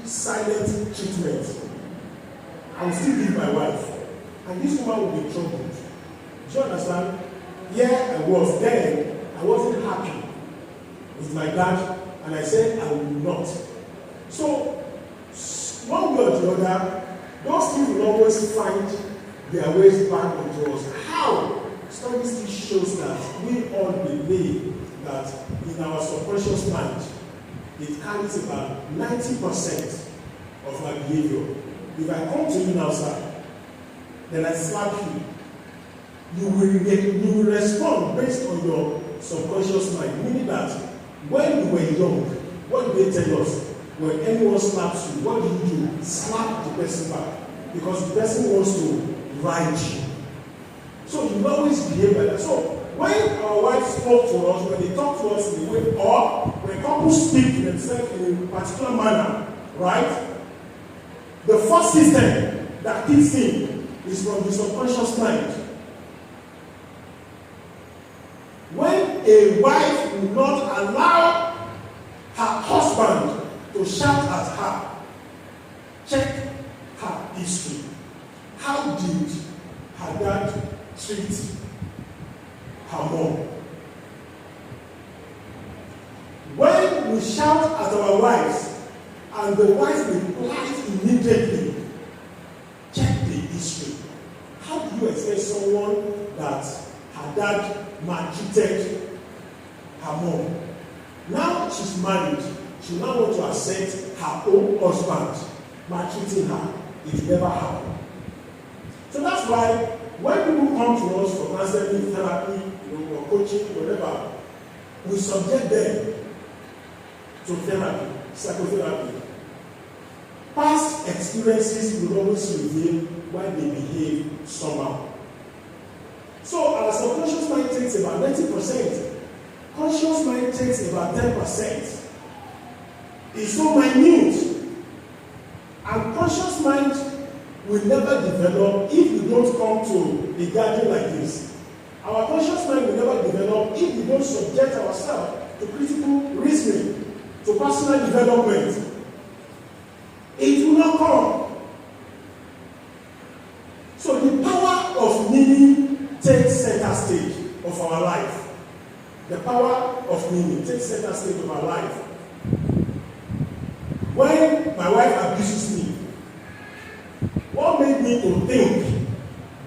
silent treatment. I will still give my wife. And this woman will be troubled. Do you understand? Yeah, I was. Then I wasn't happy with my dad, and I said I will not. So, one way or the other, those things will always find their ways back into us. How? Study still shows that we all believe that in our subconscious mind, it carries about 90% of our behavior. If I come to you now, sir, then I slap you, you will respond based on your subconscious mind. Meaning that when you were young, what do they tell us? When anyone slaps you, what do? Slap the person back. Because the person wants to ride you. So you always behave like that. So when our wives spoke to us, when they talk to us in the way, or when couples speak to themselves in a particular manner, right? The first system that kicks in is from the subconscious mind. When a wife will not allow her husband to shout at her, check her history. How did her dad treat her mom? When we shout at our wives and the wife replies immediately, check the history. How do you expect someone that her dad maltreated her mom? Now she's married, she now wants to accept her own husband maltreating her. It never happened. So that's why when people come to us for counseling, therapy, or coaching, whatever, we subject them to therapy, psychotherapy. Past experiences will always reveal why they behave somehow. So our subconscious mind takes about 90%. Conscious mind takes about 10%. It's so minute. And conscious mind will never develop if we don't come to a gathering like this. Our conscious mind will never develop if we don't subject ourselves to critical reasoning, to personal development. It will not come. So the power of meaning takes center stage of our life. The power of meaning takes center stage of our life. When my wife abuses me, what made me to think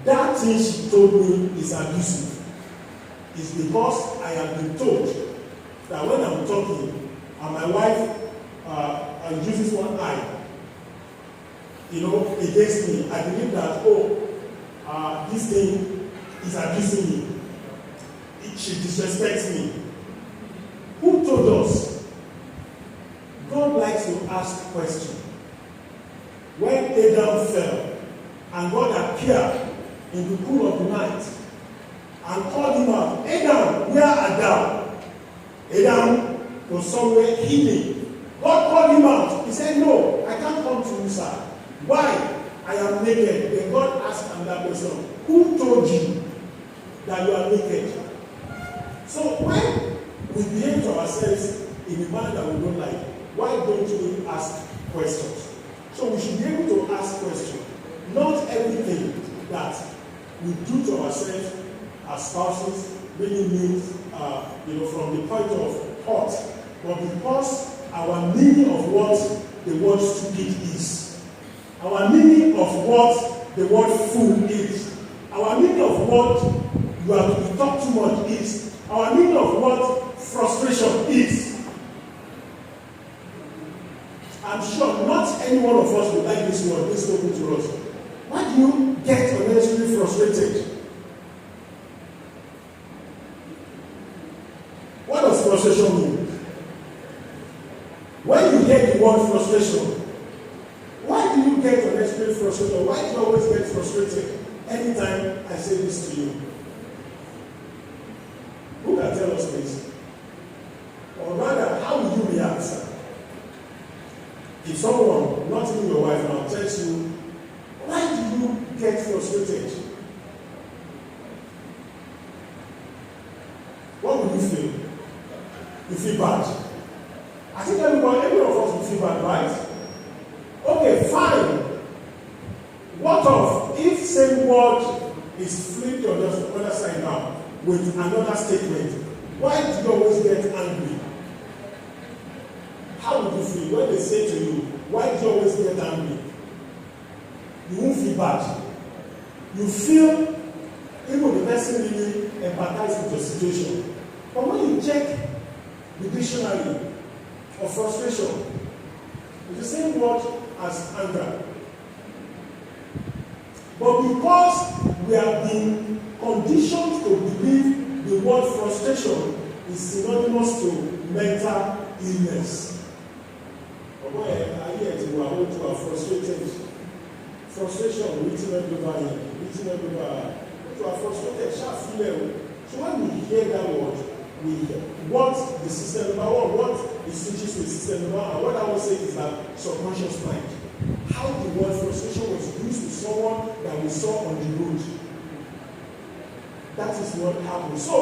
that thing she told me is abusive is because I have been told that when I'm talking and my wife uses one eye, against me, I believe that, this thing is abusing me. She disrespects me. Who told us? God likes to ask questions. When Adam fell, and God appeared in the cool of the night and called him out, Adam, where art thou? Adam was somewhere hidden. God called him out. He said, no, I can't come to you, sir. Why? I am naked. Then God asked another person, who told you that you are naked? So when we behave to ourselves in a manner that we don't like, why don't we ask questions? So we should be able to ask questions. Not everything that we do to ourselves as spouses really means, from the point of hurt, but because our meaning of what the word stupid is, our meaning of what the word fool is, our meaning of what you talk too much is, our meaning of what frustration is. I'm sure not any one of us would like this word being spoken to us. Why do you get unnecessarily frustrated? What does frustration mean? When you hear the word frustration, why do you get unnecessarily frustrated? Why do you always get frustrated anytime I say this to you? Who can tell us this? Or rather, how will you react, sir? If someone, not even your wife now, tells you, why do you get frustrated? What will you feel? You feel bad. I think every of us will feel bad, right? fine. What of if same word is flipped on the other side now with another statement? Why do you always get angry? How would you feel when they say to you, why do you always get angry? You won't feel bad. You feel even the person really empathizes with your situation. But when you check the dictionary of frustration, it's the same word as anger. But because we have been conditioned to believe the word frustration is synonymous to mental illness. Ọmọ ayé ẹ̀ ti wà ó tó wà frustrated. Frustration written everywhere, written everywhere. Ó tó wà frustrated, ṣáà fílẹ̀ o. So when we hear that word, we what the system number one, what it switches to system number one, and what I will say is that subconscious mind. How the word frustration was used to someone that we saw on the road. That is what happened. So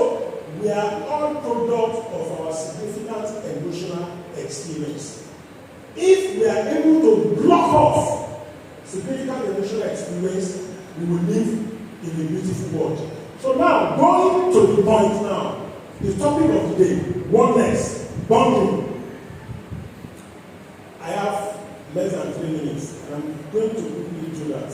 we are all product of our significant emotional experience. If we are able to block off significant emotional experience, we will live in a beautiful world. So now, going to the point now, the topic of the day, oneness, bonding. I have less than 3 minutes, and I'm going to quickly do that.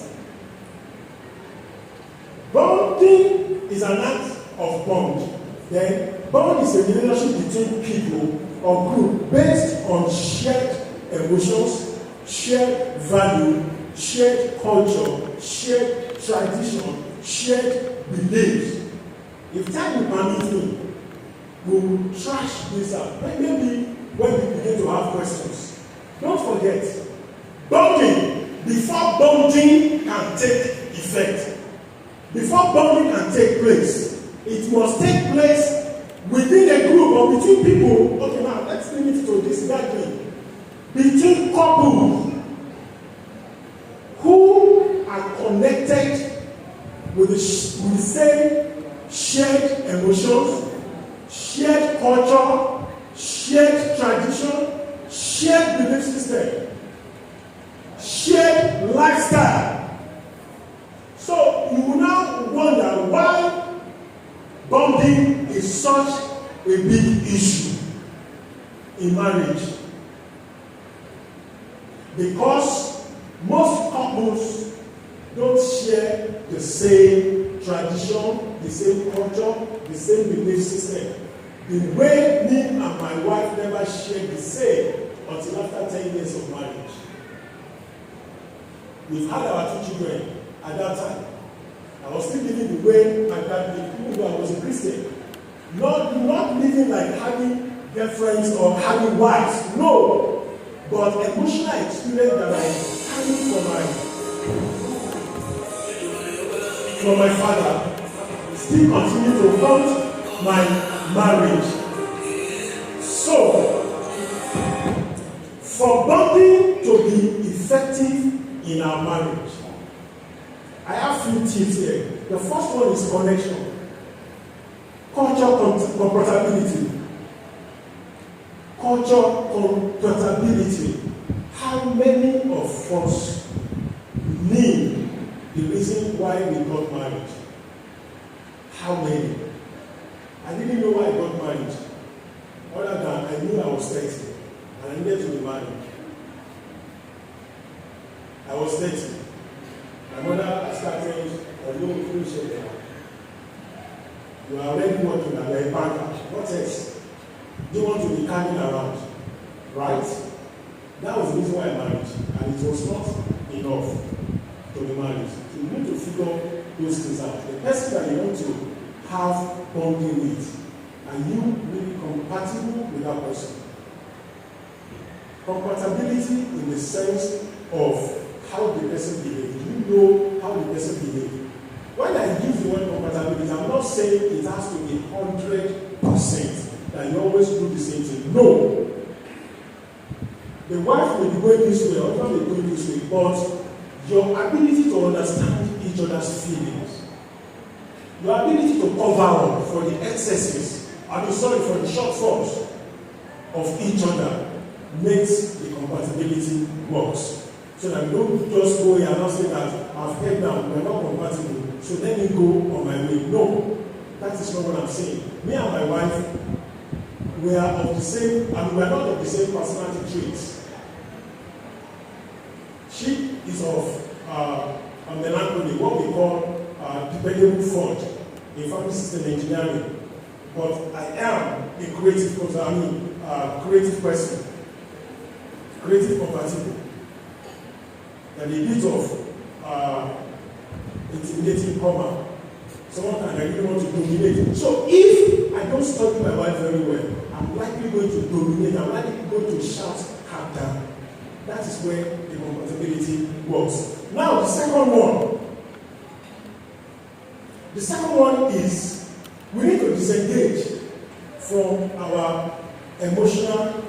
Bonding is an act of bond. Then, bond is a relationship between people or group based on shared emotions, shared value, shared culture, shared tradition, shared beliefs. If time will permit me, we'll trash this out. Maybe when we begin to have questions. Don't forget, bonding, before bonding can take effect, before bonding can take place, it must take place within a group or between people. Okay, now let's limit it to this gathering. Between couples who are connected with the same shared emotions, shared culture, shared tradition, shared belief system, shared lifestyle. So you will now wonder why bonding is such a big issue in marriage. Because most couples don't share the same tradition, the same culture, the same belief system. The way me and my wife never shared the same until after 10 years of marriage. We've had our 2 children at that time. I was still living the way my dad lived, even though I was a Christian. Not living like having girlfriends or having wives, no. But emotional experience that I carried from my father still continue to haunt my marriage. So, for bonding to be effective in our marriage, I have few tips here. The first one is connection. Culture compatibility. Culture compatibility. How many of us knew the reason why we got married? How many? I didn't know why I got married. Other than I knew I was 30 and I needed to be married. I was 30. My mother started a little cruise there. You are already working at a banker. What else? You want to be carrying around, right? That was the reason why I married, and it was not enough to be married. So you need to figure those things out. The person that you want to have bonding with, are you really compatible with that person? Compatibility in the sense of how the person behaves. Do you know how the person behaves? When I use the word compatibility, I'm not saying it has to be 100%. That you always do the same thing. No. The wife may be going this way, or not be going this way, but your ability to understand each other's feelings, your ability to cover up for the excesses, for the shortfalls of each other makes the compatibility works. So that we don't just go here and not say that I've heard now, we're not compatible, so let me go on my way. No, that is not what I'm saying. Me and my wife, we are of the same, and we are not of the same personality traits. She is of a melancholy, what we call dependable fault in family system engineering. But I am a creative person, creative person, creative compatible. And a bit of intimidating comma. Someone can really want to dominate. So if I don't study my wife very well, I'm likely going to dominate. I'm likely going to shout her down. That is where the compatibility works. Now the second one. The second one is we need to disengage from our emotional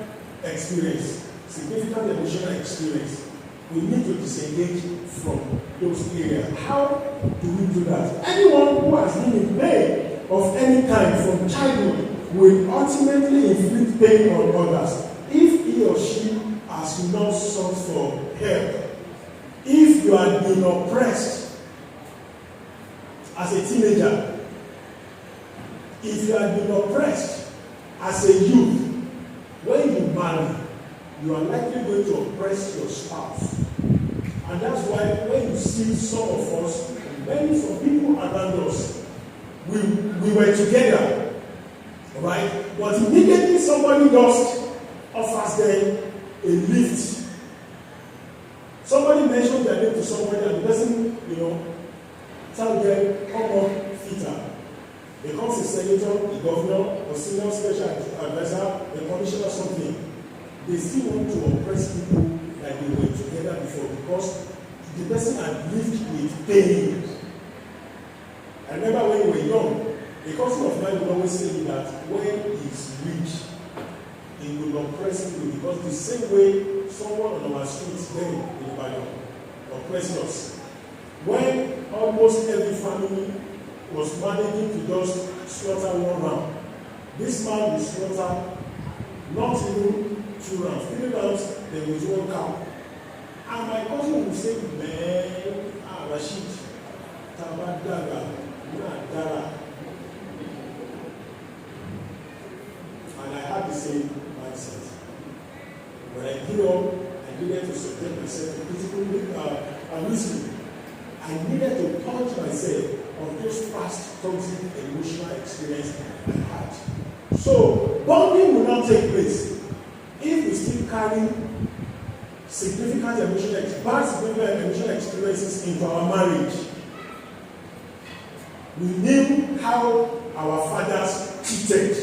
experience, significant emotional experience. We need to disengage from those areas. How do we do that? Anyone who has been in pain of any kind from childhood will ultimately inflict pain on others if he or she has not sought for help. If you have been oppressed as a teenager, if you have been oppressed as a youth, when you marry, you are likely going to oppress your spouse. And that's why when you see some of us, many some people around us, we were together, right? But immediately somebody just offers them a lift. Somebody mentioned their name to somebody and the person, tell them, come on, fitter. Becomes a senator, a governor, or senior special advisor, a commissioner, something. They still want to oppress people like they were together before because the person had lived with pain. I remember when we were young, a cousin of mine would always say that when he's rich, he will oppress people because the same way someone on our streets then in Ibadan oppressed us. When almost every family was managing to just slaughter one round, this man will slaughter not even 2 rounds, 3 rounds, there was 1 cow. And my cousin would say, man, Rashid, Tabadaga, Nadara. And I had the same mindset. When I grew up, I needed to subject myself to critical listening. I needed to purge myself of those past toxic emotional experiences I had. So, bonding will not take place if we still carry significant emotional experiences into our marriage. We knew how our fathers treated,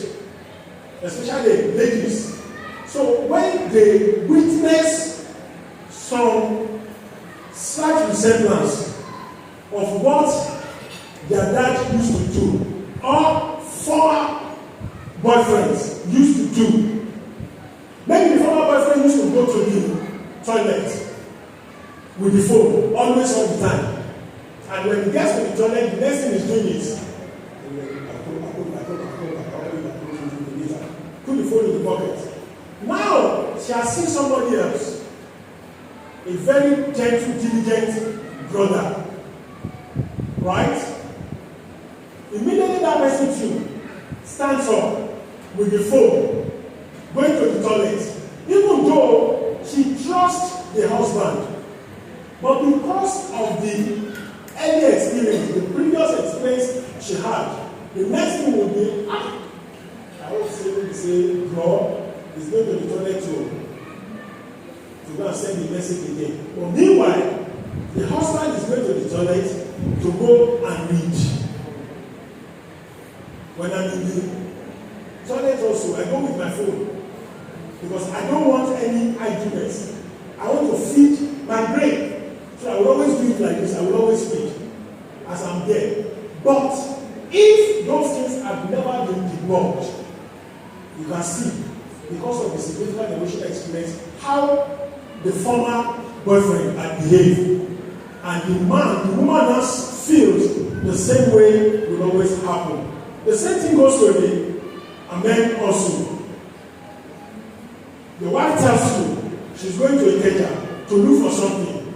especially ladies. So when they witness some slight resemblance of what their dad used to do, or former boyfriends used to do, maybe the former boyfriend used to go to the toilet with the phone, always all the time. And when he gets to the toilet, the next thing he's doing is put the phone in the pocket. Now she has seen somebody else, a very gentle, diligent brother, right? Immediately that person too stands up with the phone, going to the toilet, even though she trusts the husband. But because of the earlier experience, the previous experience she had, the next thing will be, I would say, bro, is going to the toilet to go and send the message again. But meanwhile, the husband is going to the toilet to go and read. When I'm in the toilet also, I go with my phone because I don't want any idleness. I want to feed my brain. So I will always do it like this. I will always feed as I'm there. But if those things have never been debunked, you can see, because of the significant emotional experience, how the former boyfriend had behaved. And the woman now feels the same way will always happen. The same thing goes to the men also. The wife tells you she's going to Ikeja to look for something.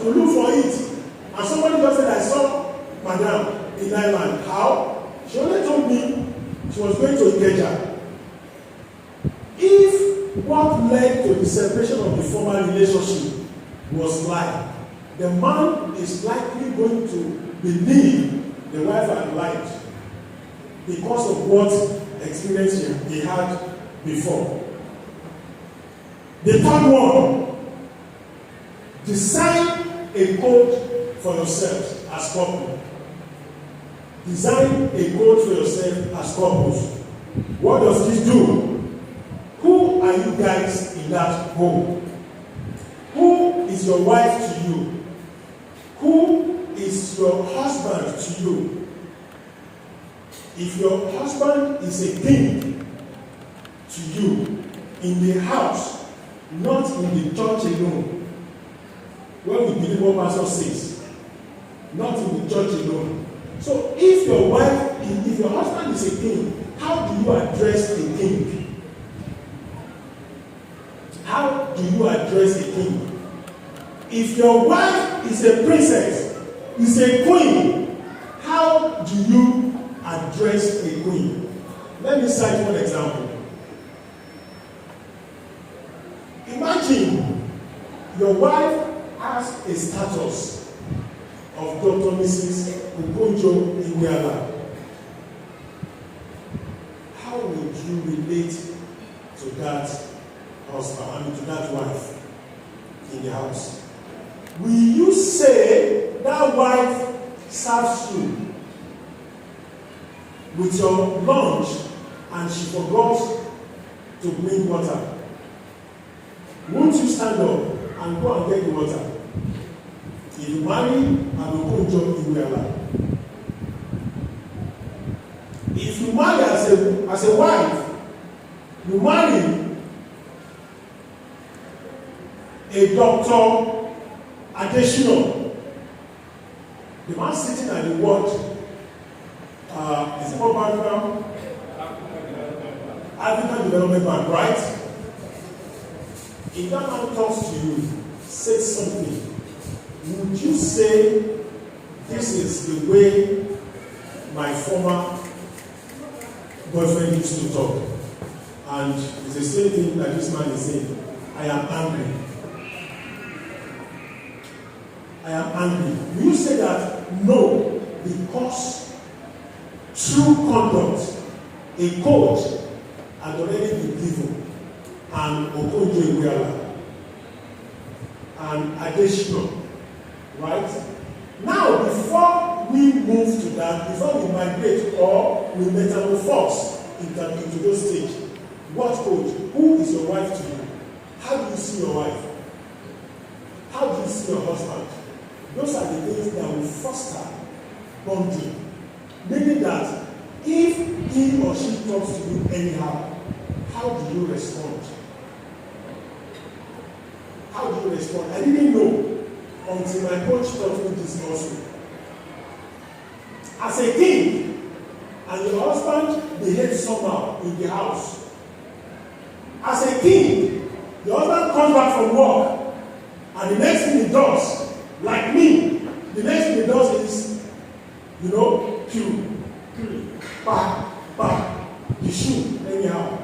to look for it. And somebody just said, I saw Madam in Ireland. How? She only told me she was going to Ikeja. If what led to the separation of the former relationship was lie, the man is likely going to believe the wife had lied because of what experience he had before. The third one, design a code for yourself as couple. Design a code for yourself as couples. What does this do? Who are you guys in that home? Who is your wife to you? Who is your husband to you? If your husband is a king to you in the house, not in the church alone, when we believe what pastor says, not in the church alone. So if your husband is a king, how do you address a king? How do you address a king? If your wife is a princess, is a queen, how do you address a queen? Let me cite one example. Imagine your wife has a status of Dr. Mrs. Okonjo Iweala. How would you relate to that husband, to that wife in the house? Will you say that wife serves you with your lunch and she forgot to bring water? Won't you stand up and go and get the water? If you marry an Okonjo Iweala, if you marry as a wife, you marry a Dr. Adesina, the man sitting at the word, is it called background? African Development Bank, right? If that man talks to you, says something, would you say, this is the way my former boyfriend used to talk? And it's the same thing that this man is saying. I am angry. I am angry. Will you say that? No, because true conduct, a code, had already been given. And Okonjo Iweala and Adesina, right? Now, before we move to that, before we migrate or we metamorphose into those stages, what code? Who is your wife to you? How do you see your wife? How do you see your husband? Those are the things that will foster bonding. Meaning that if he or she talks to you anyhow, how do you respond? How do you respond? I didn't know until my coach taught me this also. As a king, and your husband behaves somehow in the house. As a king, your husband comes back from work, and the next thing he does, like me, the next thing he does is, the shoe, anyhow.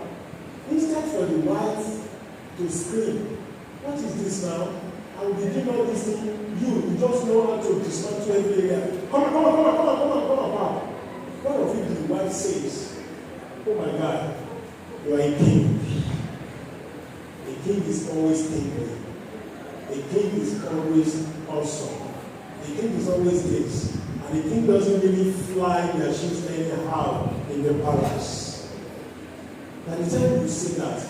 Instead for the wife to scream, what is this now? I will be doing all this thing. You just know how to dismantle every area. Come on. What of it the wife says? Oh my God, you are a king. A king is always kingly. A king is always awesome. A king is always this. And the king doesn't really fly their ships anyhow in the palace. By the time you say that,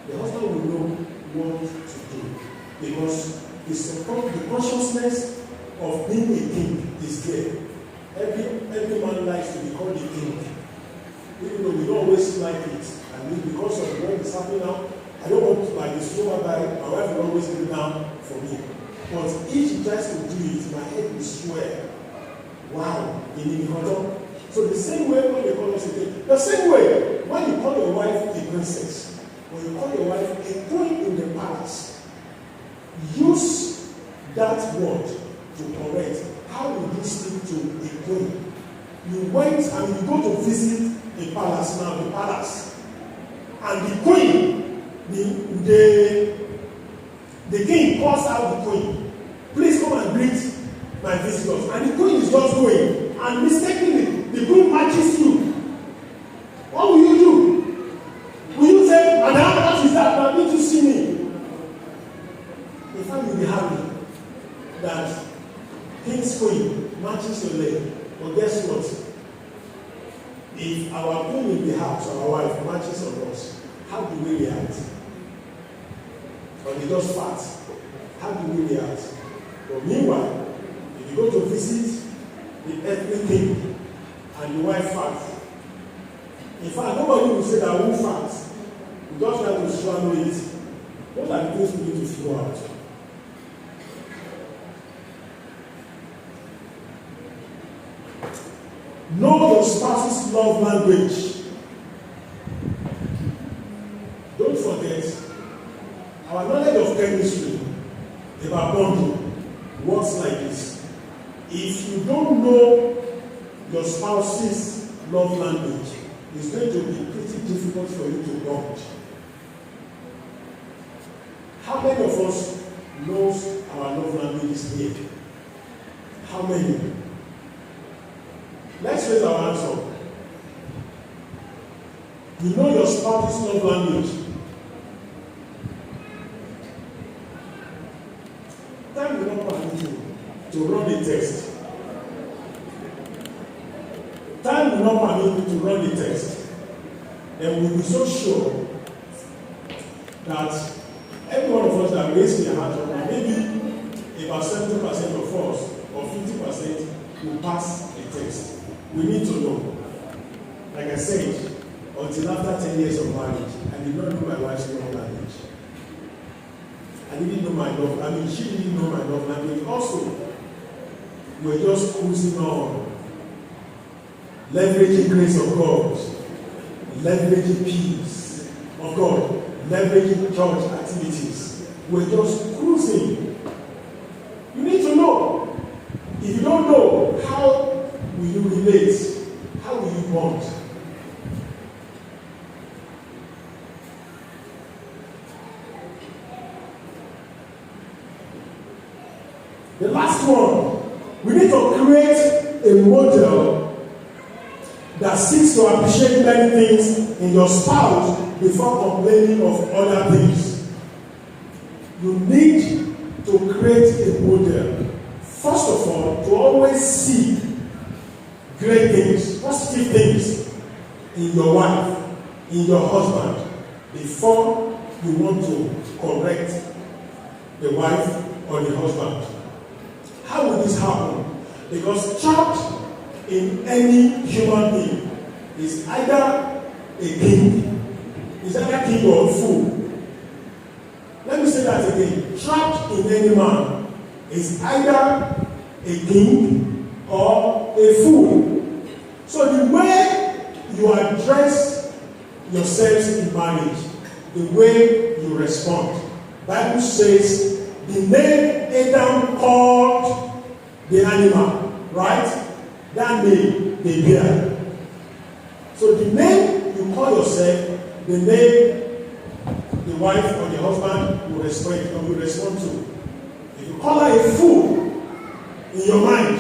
the husband will know what to do. Because the consciousness of being a king is there. Every man likes to be called a king. Even though we don't always like it. And because of what is happening now, I don't want to like this over by my wife will always be down for me. But if she tries to do it, my head will swear. Wow, so the same way when you call us a king, the same way when you call your wife a princess, when you call your wife a queen in the palace, use that word to correct. How would you speak to a queen? You went and you go to visit a palace now, the palace. And the queen, the king calls out the queen. Please come and greet my visitors. And the queen is just going. And mistakenly, the queen matches you. What will you do? Will you say, Madam, what is that? I need to see me. In fact, you'll be happy that king's queen matches your leg. But guess what? If our queen in the house, our wife, matches on us, how do we react? Or they just fat? How do we react? But meanwhile, if you go to visit the ethnic king and the wife fat, in fact, nobody will say that who fat. You just try to swallow it. What are the things we need to figure out? Know your spouse's love language. Don't forget, our knowledge of chemistry about bonding works like this. If you don't know your spouse's love language, it's going to be pretty difficult for you to bond. How many of us knows our love languages here? How many? Let's raise our hands up. You know your spouse's love language. Time will not permit you to run a test. Time will not permit you to run a test. And we'll be so sure that every one of us that raised their hands up, maybe about 70% of us or 50% will pass a test. We need to know. Like I said, until after 10 years of marriage, I did not know my wife's love language. I didn't know my love. She didn't know my love language. Also, we're just cruising on, leveraging grace of God, leveraging peace of God, leveraging church activities. We're just cruising. You need to know. If you don't know, how will you relate? How will you bond? The last one, we need to create a model that seeks to appreciate many things in your spouse before complaining of other things. You need to create a model. First of all, to always see great things, positive things in your wife, in your husband, before you want to correct the wife or the husband. How will this happen? Because trapped in any human being is either a king, is either king or a fool. Let me say that again. Trapped in any man is either a king or a fool. So the way you address yourselves in marriage, the way you respond. Bible says the name Adam called the animal, right? That name they bear. So the name you call yourself, the name the wife or the husband will respond to. If you call her a fool in your mind,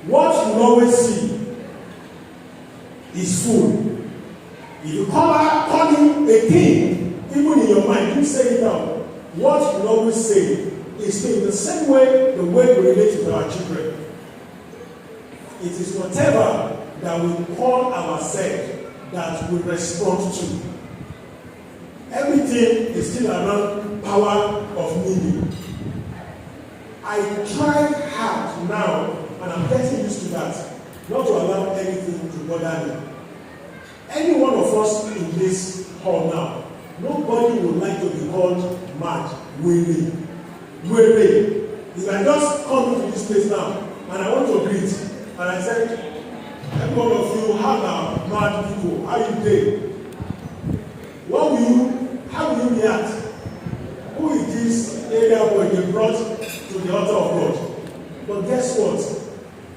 what you always see is fool. If you call him a king, even in your mind, you say it out. What you always say is in the same way the way we relate with our children. It is whatever that we call ourselves that we respond to. Everything is still around power of meaning. I try hard now, and I'm getting used to that, not to allow anything to bother me. Any one of us in this hall now, nobody would like to be called mad, weary. If I just come into this place now, and I want to greet, and I said, every one of you have now mad people, how you doing? How will you react? Who is this area boy they brought to the altar of God. But guess what?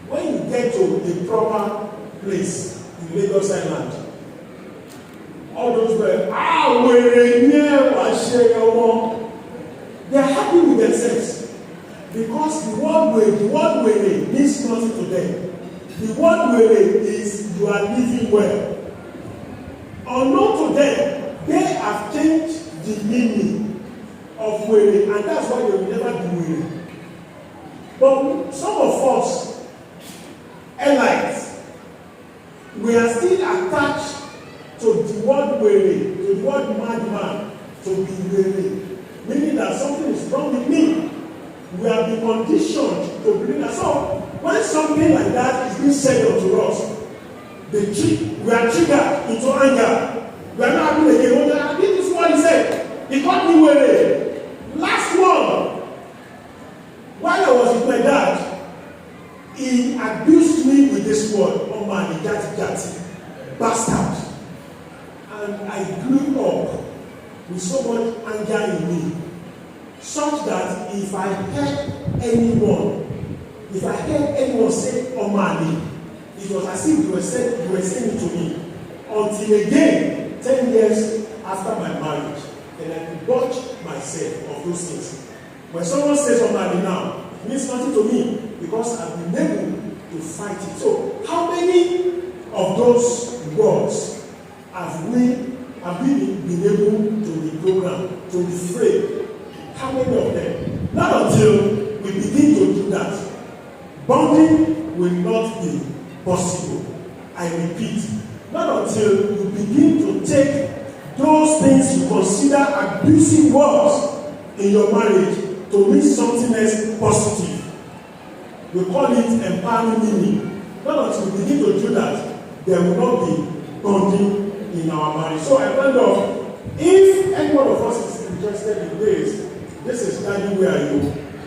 When you get to a proper place in Lagos Island, all those were they are happy with themselves because the word way means nothing to them. The word way is you are living well. Unknown to them, they have changed the meaning of way, and that's why they will never be way. But some of us, elites, we are still attached to the word way, to the word madman, to be way, meaning that something is wrong with me. We have been conditioned to believe that. So when something like that is being said unto us, we are triggered into anger. We are not happy again. This is what he said. He called me way. Last one, while I was with my dad, he abused me with this word. Oh man, he got bastard. And I grew up with so much anger in me, such that if I heard anyone say Omani, it was as if you were saying it to me. Until again, 10 years after my marriage, then I could budge myself of those things. When someone says Omani now, it means nothing to me because I've been able to fight it. So, how many of those words have we been able to reprogram, to reframe? How many of them? Not until we begin to do that, bonding will not be possible. I repeat, not until you begin to take those things you consider abusive words in your marriage to mean something else positive. We call it empowering meaning. Not until we begin to do that, there will not be bonding in our marriage. So I wonder if any one of us is interested in this is Daddy where you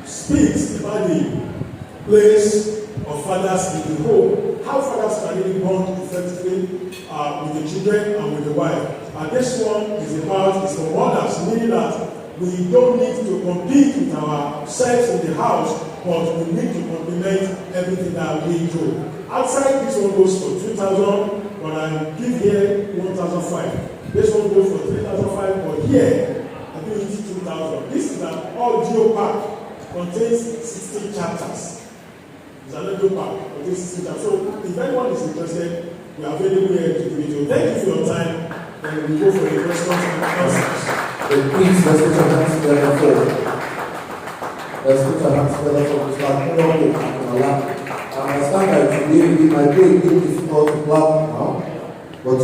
speaks about the place of fathers in the home, how fathers can really bond effectively with the children and with the wife. And this one is for mothers, meaning that we don't need to compete with ourselves in the house, but we need to complement everything that we do. Outside, this one goes for 2,000, but I give here 1,005. This one goes for 3,005, but here I give it 2,000. This is an audio pack, contains 16 chapters. It's an audio pack, contains 16 chapters. So if anyone is interested, we are available here to give it to you. Thank you for your time, and we go for the questions and answers. Please, let's put our hands together for. Let's put our hands together for Mr. Akinwumi Akintola. I understand that today it might be a bit difficult to clap now, but